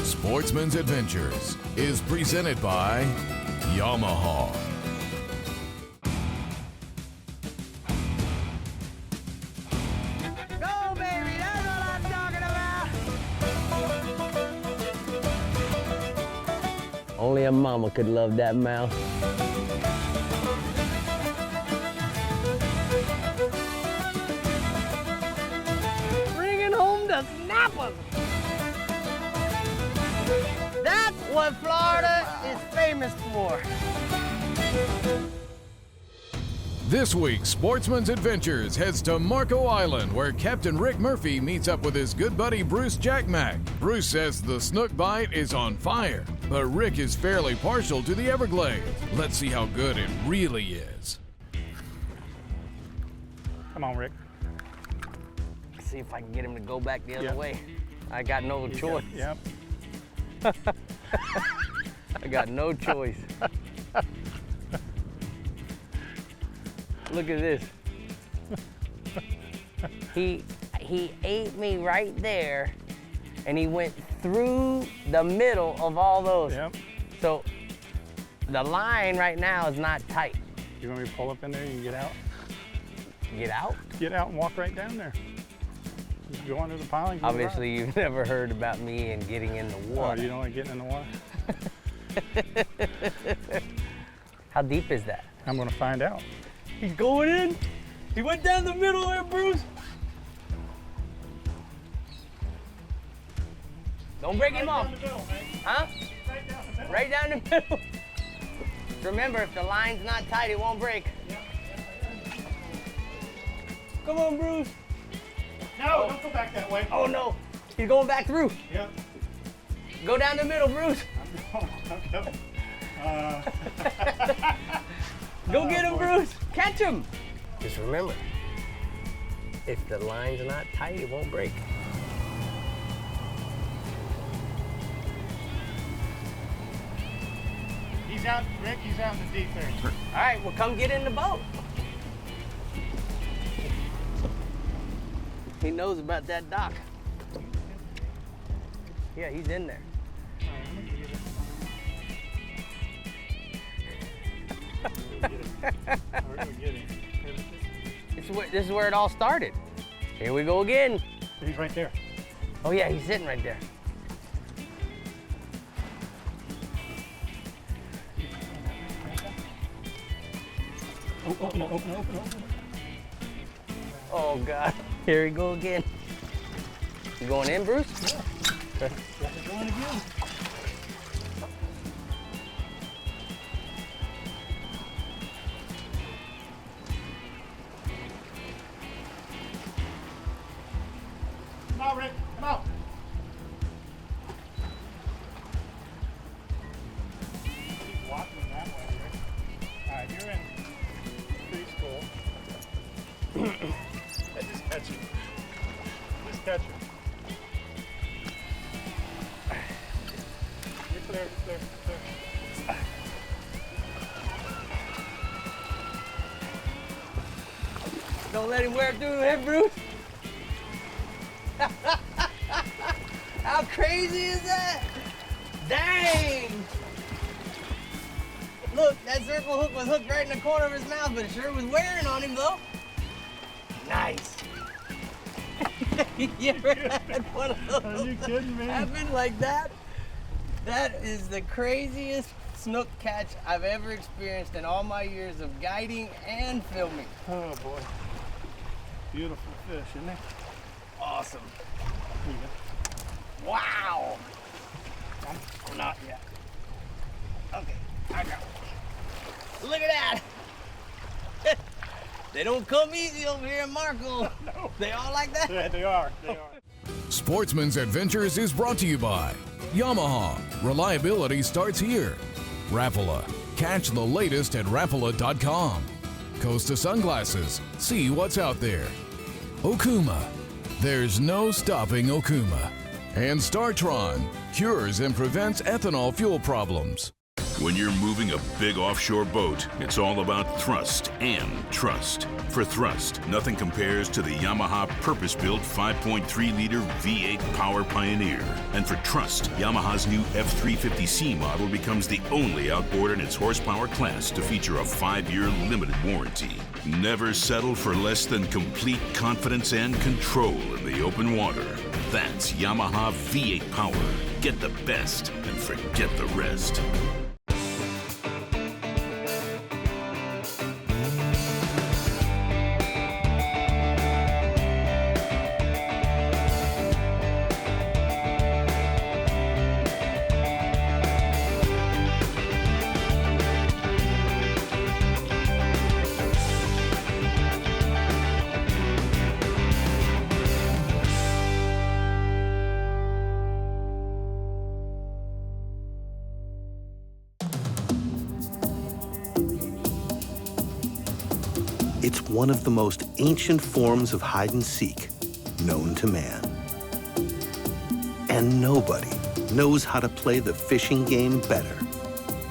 Sportsman's Adventures is presented by Yamaha. Go, baby, that's what I'm talking about. Only a mama could love that mouth. Bringing home the snappers. That's what Florida is famous for. This week, Sportsman's Adventures heads to Marco Island, where Captain Rick Murphy meets up with his good buddy Bruce Jackmack. Bruce says the snook bite is on fire, but Rick is fairly partial to the Everglades. Let's see how good it really is. Come on, Rick. See if I can get him to go back the other Yep. way. I got no choice. Yep. I got no choice. Look at this. He ate me right there, and he went through the middle of all those. Yep. So the line right now is not tight. You want me to pull up in there? You can get out. Get out? Get out and walk right down there. Just go under the pile and go Obviously, you've never heard about me and getting in the Oh, water. you don't like getting in the water? How deep is that? I'm gonna find out. He's going in. He went down the middle there, Bruce. Don't break him off. Huh? Right down the middle. Remember, if the line's not tight, it won't break. Come on, Bruce. No, don't go back that way. Oh, no. He's going back through. Yep. Go down the middle, Bruce. Go get him, Bruce. Catch him. Just remember, if the line's not tight, it won't break. He's out, Rick. He's out in the deep there. All right, well, come get in the boat. He knows about that dock. Yeah, he's in there. We're gonna get him. This is where it all started. Here we go again. He's right there. Oh, yeah, he's sitting right there. Open it. Oh, God. Here we go again. You going in, Bruce? Yeah. Okay. Go in again. Come out, Rick. Come out. Keep walking that way, Rick. All right, you're in preschool. Just catch it. Just catch it. You're clear, you're clear, you're clear. Don't let him wear it through the head, Bruce. How crazy is that? Dang! Look, that circle hook was hooked right in the corner of his mouth, but it sure was wearing on him, though. Nice. You ever had one of those Are you kidding me? happen like that? That is the craziest snook catch I've ever experienced in all my years of guiding and filming. Oh boy. Beautiful fish, isn't it? Awesome. Here you go. Wow. Not yet. Okay, I got it. Look at that. They don't come easy over here in Marco. No. They all like that? Yeah, they are. They are. Sportsman's Adventures is brought to you by Yamaha. Reliability starts here. Rapala. Catch the latest at Rapala.com. Costa Sunglasses. See what's out there. Okuma. There's no stopping Okuma. And StarTron. Cures and prevents ethanol fuel problems. When you're moving a big offshore boat, it's all about thrust and trust. For thrust, nothing compares to the Yamaha purpose-built 5.3-liter V8 Power Pioneer. And for trust, Yamaha's new F350C model becomes the only outboard in its horsepower class to feature a 5-year limited warranty. Never settle for less than complete confidence and control in the open water. That's Yamaha V8 Power. Get the best and forget the rest. It's one of the most ancient forms of hide and seek known to man. And nobody knows how to play the fishing game better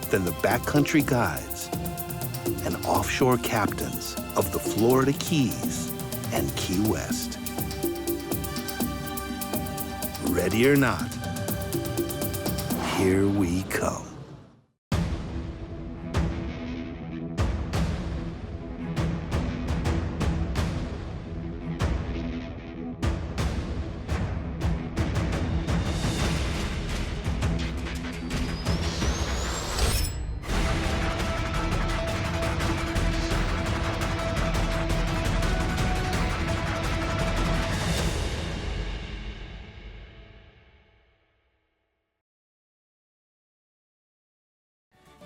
than the backcountry guides and offshore captains of the Florida Keys and Key West. Ready or not, here we come.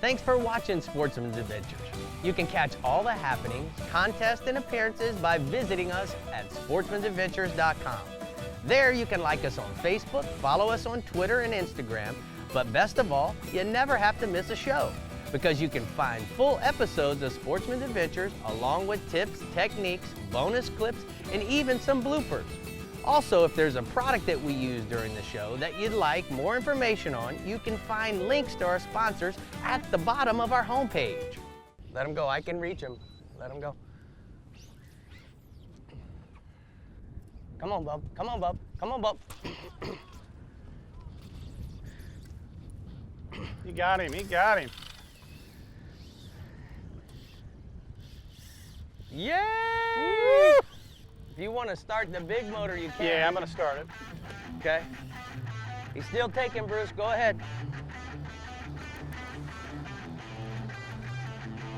Thanks for watching Sportsman's Adventures. You can catch all the happenings, contests, and appearances by visiting us at sportsmansadventures.com. There you can like us on Facebook, follow us on Twitter and Instagram, but best of all, you never have to miss a show because you can find full episodes of Sportsman's Adventures along with tips, techniques, bonus clips, and even some bloopers. Also, if there's a product that we use during the show that you'd like more information on, you can find links to our sponsors at the bottom of our homepage. Let them go, I can reach them. Let them go. Come on, bub, come on, bub, come on, bub. He got him, he got him. Yay! Woo! If you want to start the big motor, you can. Yeah, I'm gonna start it. Okay. He's still taking, Bruce. Go ahead.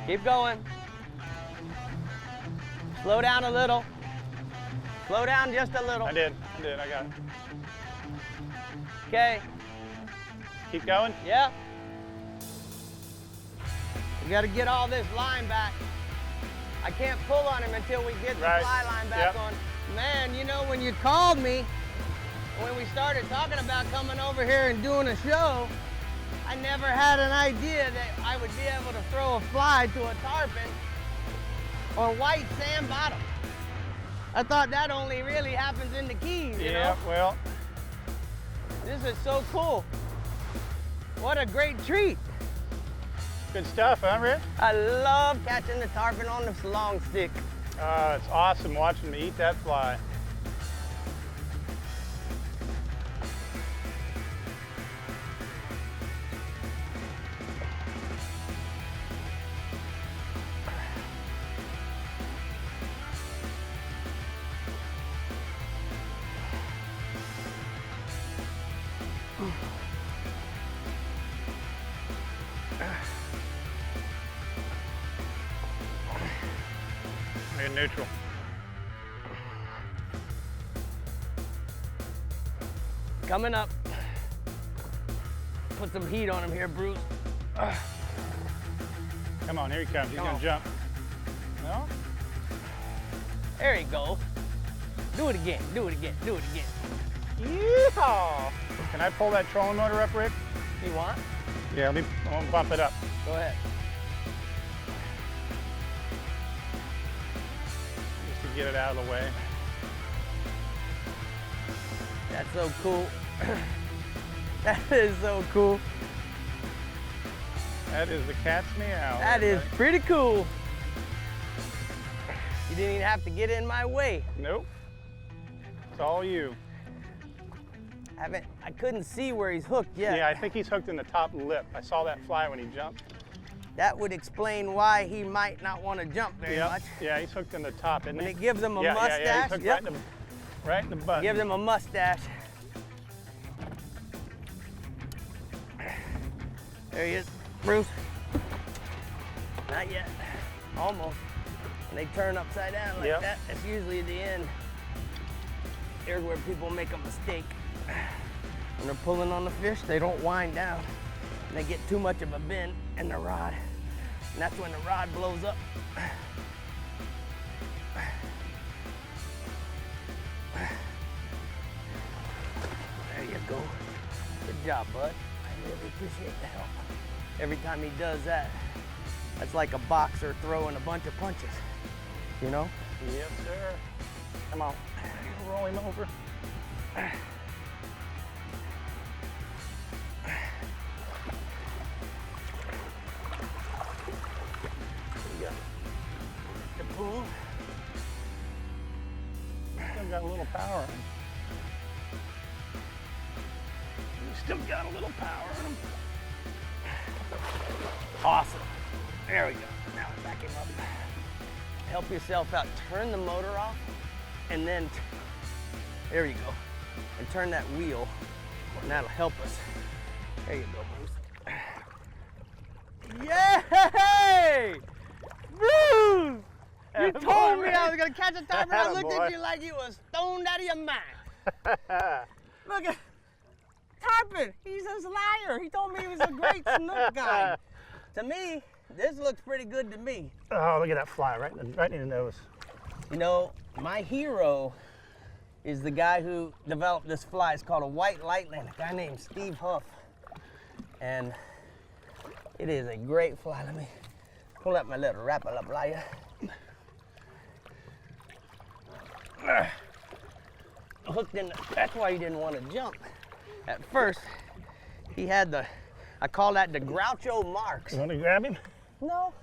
Keep going. Slow down a little. Slow down just a little. I did, I got it. Okay. Keep going? Yep. We got to get all this line back. I can't pull on him until we get the fly line back on. Man, you know, when you called me, when we started talking about coming over here and doing a show, I never had an idea that I would be able to throw a fly to a tarpon on white sand bottom. I thought that only really happens in the Keys, you know? Well. This is so cool. What a great treat. Good stuff, huh, Rick? I love catching the tarpon on the long stick. It's awesome watching me eat that fly. In neutral. Coming up. Put some heat on him here, Bruce. Come on, here he comes. He's gonna jump. No? There he goes. Do it again, do it again, do it again. Yeehaw! Can I pull that trolling motor up, Rick? You want? Yeah, I'm gonna bump it up. Go ahead. Just to get it out of the way. That's so cool. That is so cool. That is the cat's meow. That is pretty cool. You didn't even have to get in my way. Nope. It's all you. I couldn't see where he's hooked yet. Yeah, I think he's hooked in the top lip. I saw that fly when he jumped. That would explain why he might not want to jump very much. Yeah, he's hooked in the top, isn't And he? it gives him a mustache. Yeah, he's hooked right in the butt. Gives him a mustache. There he is, Bruce. Not yet. Almost. When they turn upside down like that, that's usually the end. Here's where people make a mistake. When they're pulling on the fish, they don't wind down. And they get too much of a bend in the rod. And that's when the rod blows up. There you go. Good job, bud. I really appreciate the help. Every time he does that, that's like a boxer throwing a bunch of punches, you know? Yes, sir. Come on, roll him over. The pool. Still got a little power in him. Still got a little power in him. Awesome. There we go. Now back him up. Help yourself out. Turn the motor off, and then there you go. And turn that wheel, and that'll help us. There you go, Bruce. Yay! Bruce! You told me I was gonna catch a tarpon. I looked at you like you was stoned out of your mind. Look at tarpon. He's a liar. He told me he was a great snook guy. To me, this looks pretty good to me. Oh, look at that fly right in the nose. You know, my hero is the guy who developed this fly. It's called a white lightning, a guy named Steve Huff. And it is a great fly. Let me pull up my little Rapala plier. Hooked in, that's why he didn't want to jump. At first, he had I call that the Groucho Marks. You want to grab him? No.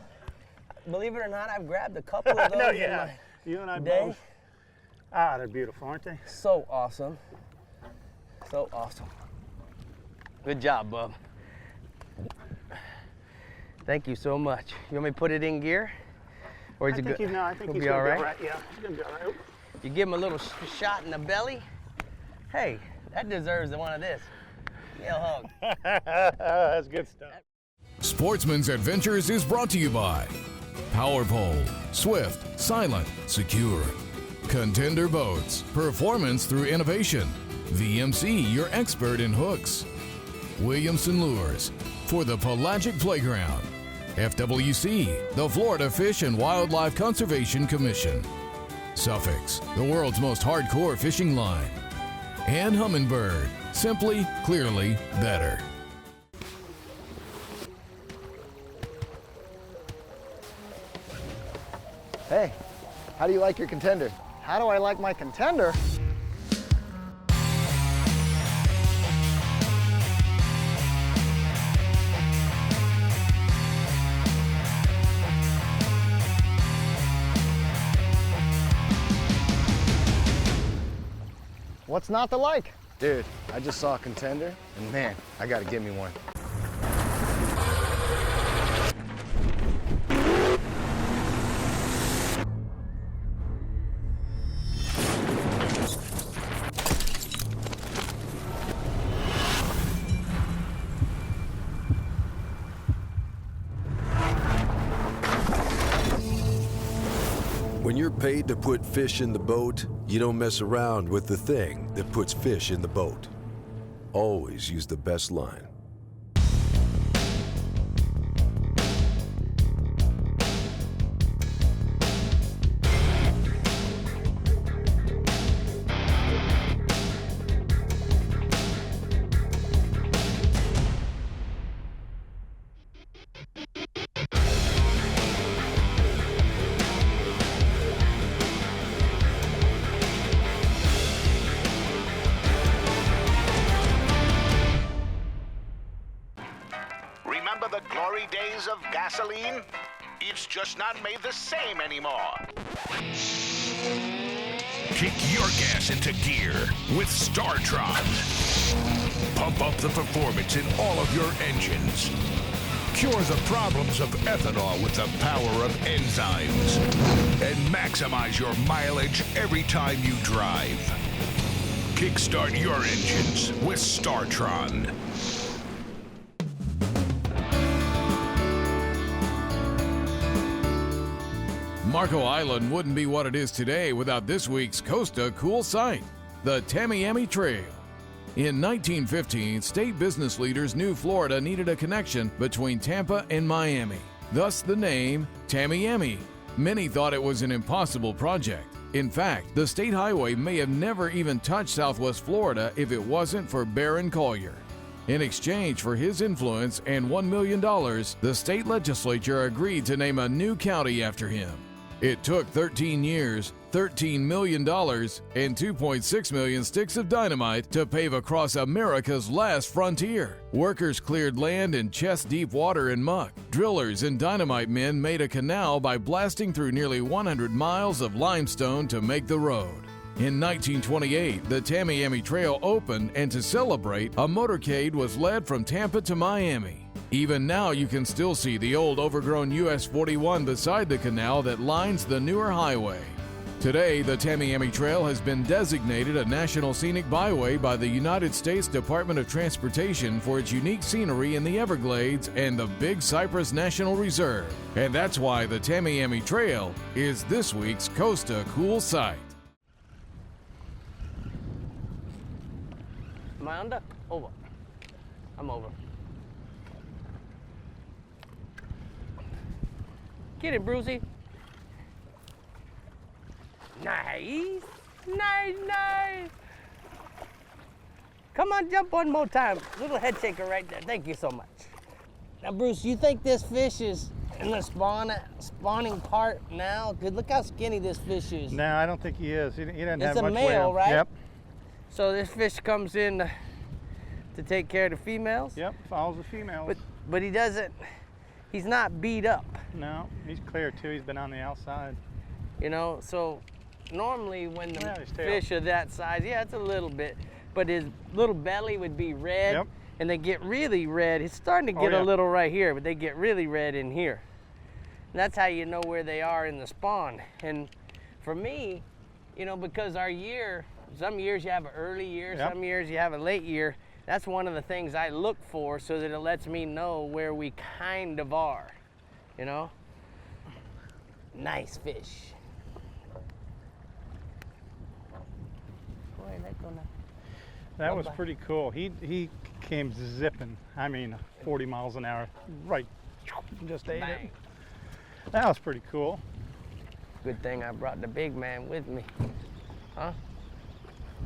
Believe it or not, I've grabbed a couple of those No, in my you and I day. both. Ah, they're beautiful, aren't they? So awesome. So awesome. Good job, bub. Thank you so much. You want me to put it in gear? Or is it good? I think he's be gonna all be right? all right. Yeah, he's gonna be all right. You give him a little shot in the belly. Hey, that deserves one of this. Give a hug. That's good stuff. Sportsman's Adventures is brought to you by Power Pole, Swift, Silent, Secure, Contender Boats, Performance through Innovation, VMC, your expert in hooks, Williamson Lures, for the Pelagic Playground, FWC, the Florida Fish and Wildlife Conservation Commission, Suffix, the world's most hardcore fishing line, and Humminbird, simply, clearly better. Hey, how do you like your contender? How do I like my contender? What's not to like? Dude, I just saw a contender, and man, I gotta get me one. When you're paid to put fish in the boat, you don't mess around with the thing that puts fish in the boat. Always use the best line. Remember the glory days of gasoline? It's just not made the same anymore. Kick your gas into gear with StarTron. Pump up the performance in all of your engines. Cure the problems of ethanol with the power of enzymes. And maximize your mileage every time you drive. Kickstart your engines with StarTron. Marco Island wouldn't be what it is today without this week's Costa cool sight, the Tamiami Trail. In 1915, state business leaders knew Florida needed a connection between Tampa and Miami, thus the name Tamiami. Many thought it was an impossible project. In fact, the state highway may have never even touched Southwest Florida if it wasn't for Baron Collier. In exchange for his influence and $1 million, the state legislature agreed to name a new county after him. It took 13 years, $13 million, and 2.6 million sticks of dynamite to pave across America's last frontier. Workers cleared land in chest-deep water and muck. Drillers and dynamite men made a canal by blasting through nearly 100 miles of limestone to make the road. In 1928, the Tamiami Trail opened, and to celebrate, a motorcade was led from Tampa to Miami. Even now, you can still see the old overgrown US 41 beside the canal that lines the newer highway. Today, the Tamiami Trail has been designated a National Scenic Byway by the United States Department of Transportation for its unique scenery in the Everglades and the Big Cypress National Reserve. And that's why the Tamiami Trail is this week's Costa Cool Sight. Am I under? Over. I'm over. Get it, Brucey. Nice. Nice, nice. Come on, jump one more time. Little head shaker right there. Thank you so much. Now, Bruce, you think this fish is in the spawning part now? Because look how skinny this fish is. No, I don't think he is. He doesn't have It's a much male, weight. right? Yep. So this fish comes in to take care of the females? Yep, follows the females. But he doesn't, he's not beat up. No, he's clear too. He's been on the outside. You know, so normally when the his tail. fish are that size, yeah, it's a little bit, but his little belly would be red, Yep. and they get really red. It's starting to get yeah. a little right here, but they get really red in here. And that's how you know where they are in the spawn. And for me, you know, because our year, some years you have an early year, Yep. some years you have a late year. That's one of the things I look for so that it lets me know where we kind of are, you know? Nice fish. Boy, that gonna... That was pretty cool. He came zipping. I mean, 40 miles an hour, right? Just ate it. That was pretty cool. Good thing I brought the big man with me, huh?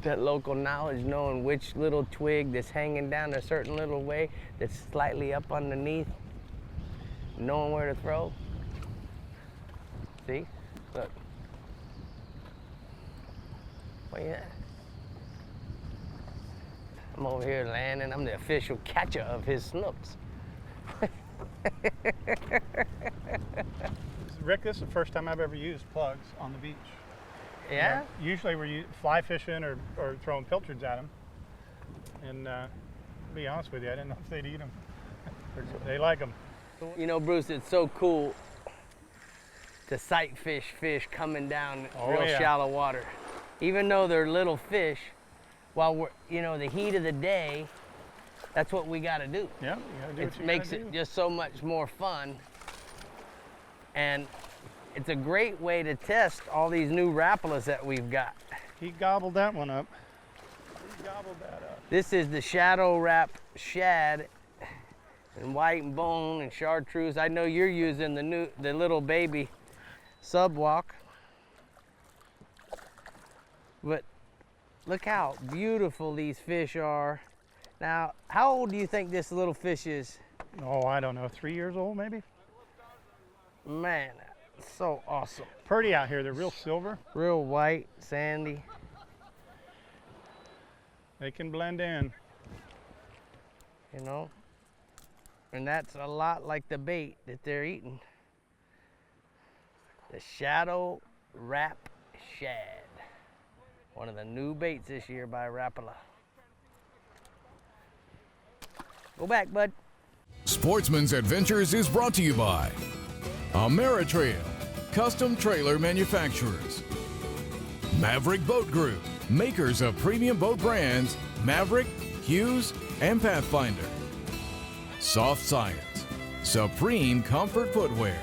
That local knowledge, knowing which little twig that's hanging down a certain little way that's slightly up underneath, knowing where to throw. See? Look. Where you at? I'm over here landing. I'm the official catcher of his snooks. Rick, this is the first time I've ever used plugs on the beach. Yeah? You know, usually we're fly fishing or throwing pilchards at them. And to be honest with you, I didn't know if they'd eat them. They like them. You know, Bruce, it's so cool to sight fish coming down real shallow water. Even though they're little fish, while we're, you know, the heat of the day, that's what we gotta do. Yeah, you gotta do what you makes gotta do. it just so much more fun. And it's a great way to test all these new Rapalas that we've got. He gobbled that one up. He gobbled that up. This is the Shadow Rap Shad and white and bone and chartreuse. I know you're using the little baby subwalk. But look how beautiful these fish are. Now, how old do you think this little fish is? Oh, I don't know, 3 years old maybe? Man, so awesome. Pretty out here, they're real silver. Real white, sandy. They can blend in. You know? And that's a lot like the bait that they're eating. The Shadow Rap Shad. One of the new baits this year by Rapala. Go back, bud. Sportsman's Adventures is brought to you by Ameritrail, custom trailer manufacturers. Maverick Boat Group, makers of premium boat brands Maverick, Hughes, and Pathfinder. Soft Science, supreme comfort footwear.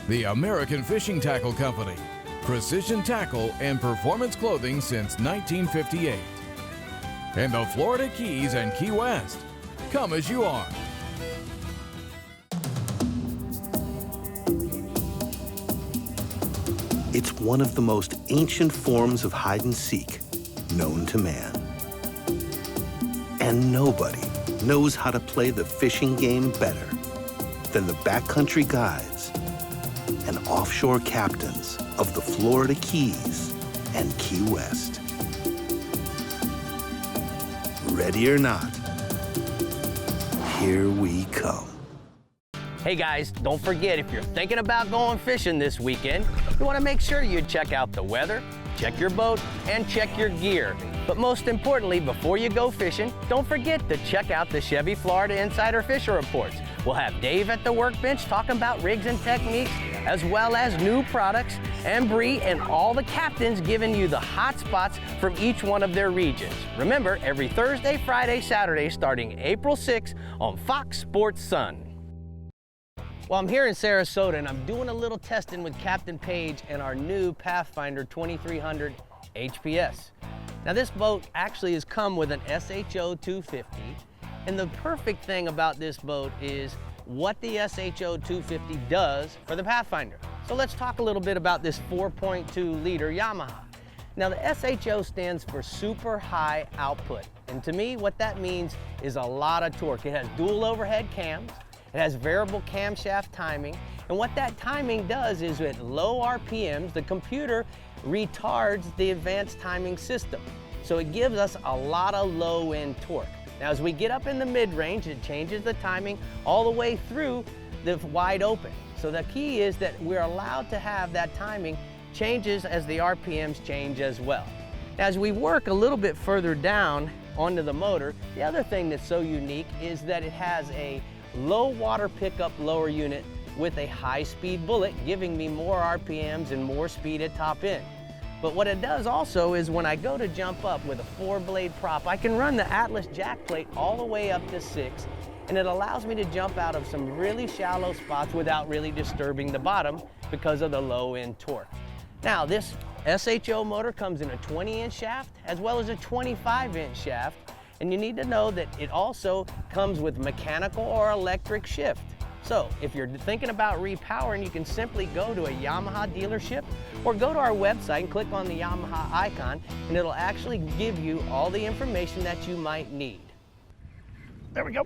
The American Fishing Tackle Company, precision tackle and performance clothing since 1958. And the Florida Keys and Key West, come as you are. It's one of the most ancient forms of hide and seek known to man. And nobody knows how to play the fishing game better than the backcountry guides and offshore captains of the Florida Keys and Key West. Ready or not, here we come. Hey guys, don't forget, if you're thinking about going fishing this weekend, you want to make sure you check out the weather, check your boat, and check your gear. But most importantly, before you go fishing, don't forget to check out the Chevy Florida Insider Fisher Reports. We'll have Dave at the workbench talking about rigs and techniques, as well as new products, and Bree and all the captains giving you the hot spots from each one of their regions. Remember, every Thursday, Friday, Saturday, starting April 6th on Fox Sports Sun. Well, I'm here in Sarasota and I'm doing a little testing with Captain Page and our new Pathfinder 2300 HPS. Now this boat actually has come with an SHO 250, and the perfect thing about this boat is what the SHO 250 does for the Pathfinder. So let's talk a little bit about this 4.2 liter Yamaha. Now the SHO stands for super high output, and to me what that means is a lot of torque. It has dual overhead cams. It has variable camshaft timing, and what that timing does is at low RPMs, the computer retards the advanced timing system. So it gives us a lot of low end torque. Now as we get up in the mid-range, it changes the timing all the way through the wide open. So the key is that we're allowed to have that timing changes as the RPMs change as well. Now, as we work a little bit further down onto the motor, the other thing that's so unique is that it has a low water pickup lower unit with a high-speed bullet, giving me more RPMs and more speed at top end. But what it does also is when I go to jump up with a 4-blade prop, I can run the Atlas jack plate all the way up to 6, and it allows me to jump out of some really shallow spots without really disturbing the bottom because of the low end torque. Now this SHO motor comes in a 20-inch shaft as well as a 25-inch shaft. And you need to know that it also comes with mechanical or electric shift. So if you're thinking about repowering, you can simply go to a Yamaha dealership or go to our website and click on the Yamaha icon, and it'll actually give you all the information that you might need. There we go.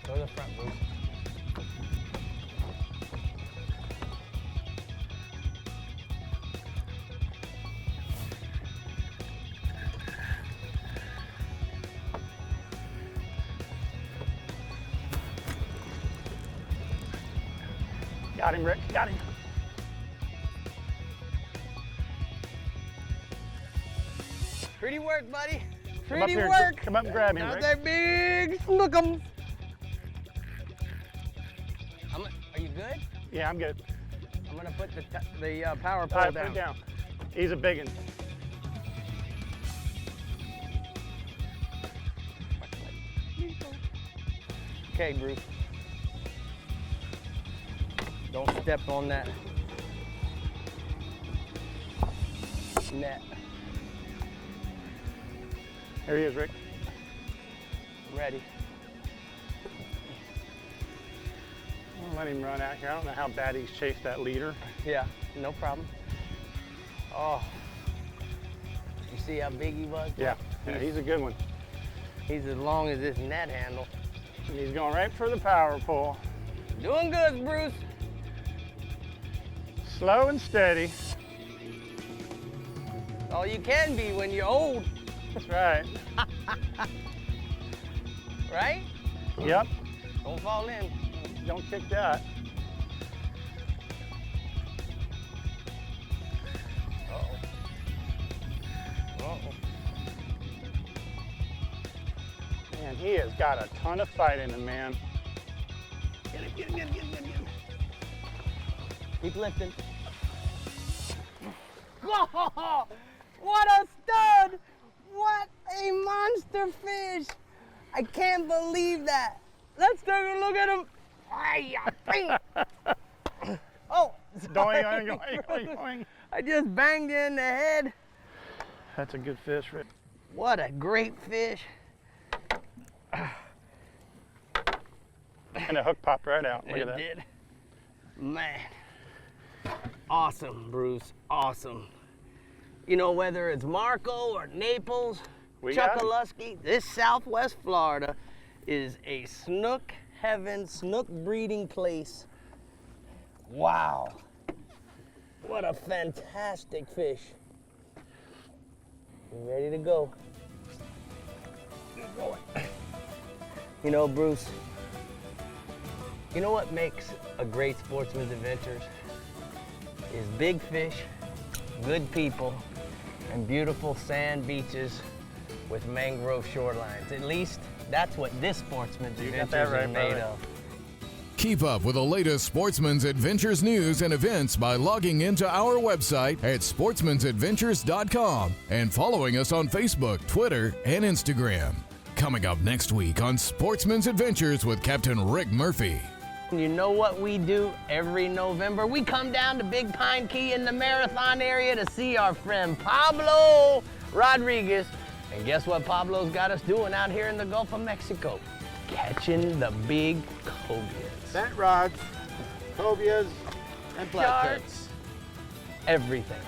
Go to the front, Bruce. Got him, Rick, got him. Pretty work, buddy. Come up Pretty here, work. come up and grab him, Not Rick. that big. Look 'em. Are you good? Yeah, I'm good. I'm gonna put the power All pole right, down. put it down. He's a big one. Okay, Bruce. Don't step on that net. There he is, Rick. I'm ready. I'll let him run out here. I don't know how bad he's chased that leader. Yeah, no problem. Oh, you see how big he was? Yeah, he's a good one. He's as long as this net handle. He's going right for the power pole. Doing good, Bruce. Slow and steady. All you can be when you're old, That's right. right? Yep. Don't fall in. Don't kick that. Uh-oh. Uh-oh. Man, he has got a ton of fight in him, man. Get him, get him, get him, get him, get him. Keep lifting. Whoa! What a stud! What a monster fish! I can't believe that. Let's take a look at him. Oh, sorry. Doing, going, going, going. I just banged you in the head. That's a good fish, Rick. What a great fish. And the hook popped right out. Look It at that. did. Man. Awesome, Bruce. Awesome. You know, whether it's Marco or Naples, We got 'em. Chokoloskee, this Southwest Florida is a snook heaven, snook breeding place. Wow. What a fantastic fish. You ready to go? Keep going. You know, Bruce, you know what makes a great Sportsman's Adventures? Is big fish, good people, and beautiful sand beaches with mangrove shorelines. At least that's what this Sportsman's You got Adventures that right, is made brother. of. Keep up with the latest Sportsman's Adventures news and events by logging into our website at sportsmansadventures.com and following us on Facebook, Twitter, and Instagram. Coming up next week on Sportsman's Adventures with Captain Rick Murphy. You know what we do every November? We come down to Big Pine Key in the Marathon area to see our friend Pablo Rodriguez. And guess what Pablo's got us doing out here in the Gulf of Mexico? Catching the big cobias. Bent rods, cobias, and Sharks, everything.